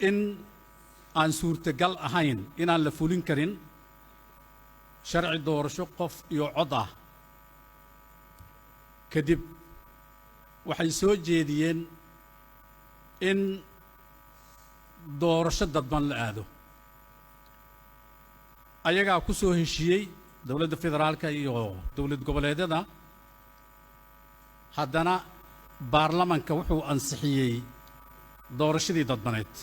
in aan suurtagal ahayn inaan la fulin karin sharci doorasho qof iyo cod ah kadib waxay soo jeediyeen in doorasho dadban la aado ayagaa ku soo heshiiyey dowladda federaalka iyo dowlad goboleedyada haddana baarlamanka wuxuu ansixiyey doorashadii dadbaneed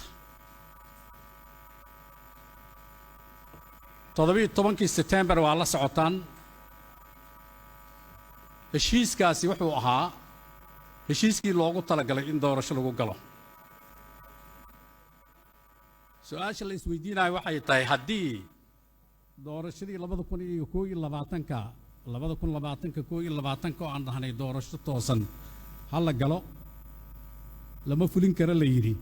17 September waa la socotaan heshiiskaasi wuxuu ahaa heshiiskii loogu talagalay in doorasho lagu galo su'aasha la isweydiinayo waxay tahay haddii doorashadii 2021 oo aan dhahnay doorasho toosan hala galo lama fulin karo la yidhi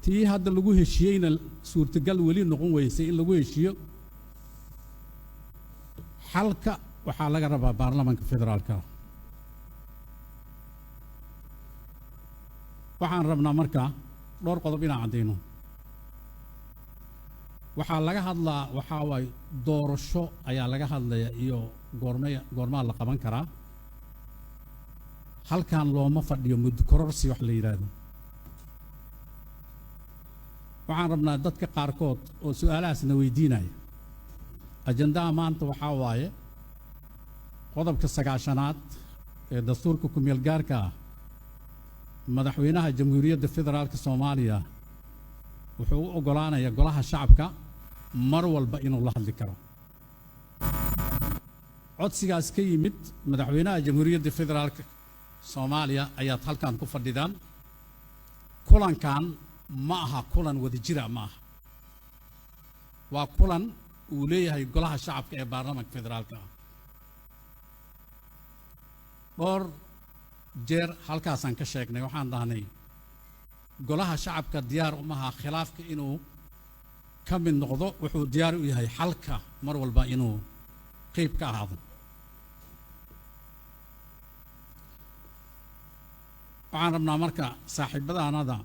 tii hadda lagu heshiiyeyna suurtagal weli noqon weysay in lagu heshiiyo xalka waxaa laga rabaa baarlamanka federaalka waxaan rabnaa markaa dhowr qodob inaan caddayno waxaa laga hadlaa waxaa waay doorasho ayaa laga hadlaya iyo goormaa la qaban karaa halkan looma fadhiyo muddo kororsi wax la yidhaahdo waxaan rabnaa dadka qaarkood oo su'aalahaasna weydiinaya ajandaha maanta waxaa waaye qodobka 9aad ee dastuurka ku-meel gaarka ah madaxweynaha jamhuuriyadda federaalka Soomaaliya wuxuu u ogolaanayaa golaha shacabka mar walba inuu la hadli karo codsigaas ka yimid madaxweynaha jamhuuriyadda federaalka Soomaaliya ayaad halkan ku fadhidaan kulankan ma aha kulan wadajira ma aha waa kulan uu leeyahay golaha shacabka ee baarlamaanka federaalka dhowr jeer halkaasaan ka sheegnay waxaan dhahnay golaha shacabka diyaar uma aha khilaafka inuu ka mid noqdo wuxuu diyaar u yahay xalka mar walba inuu qayb ka ahaado waxaan rabnaa marka saaxiibadaanada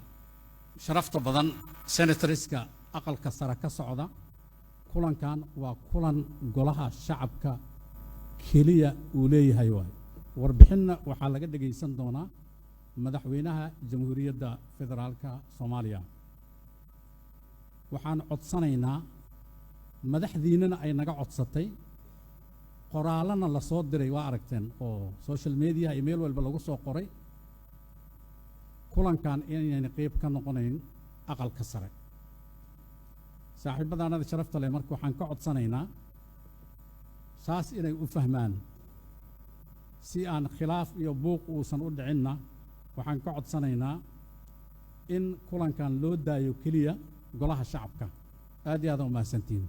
sharafta badan senatorska aqalka sare ka socda kulankan waa kulan golaha shacabka keliya uu leeyahay waay warbixinna waxaa laga dhagaysan doonaa madaxweynaha jamhuuriyadda federaalka Soomaaliya waxaan codsanaynaa madaxdiinana ay naga codsatay qoraalana la soo diray waa aragteen oo social media email walba lagu soo qoray kulankan inayna qayb ka noqonayn aqalka sare saaxiibadaanada sharafta leh marka waxaan ka codsanaynaa saas inay u fahmaan si aan khilaaf iyo buuq uusan u dhicinna waxaan ka codsanaynaa in kulankan loo daayo keliya golaha shacabka aad iyo aad u mahadsantihiin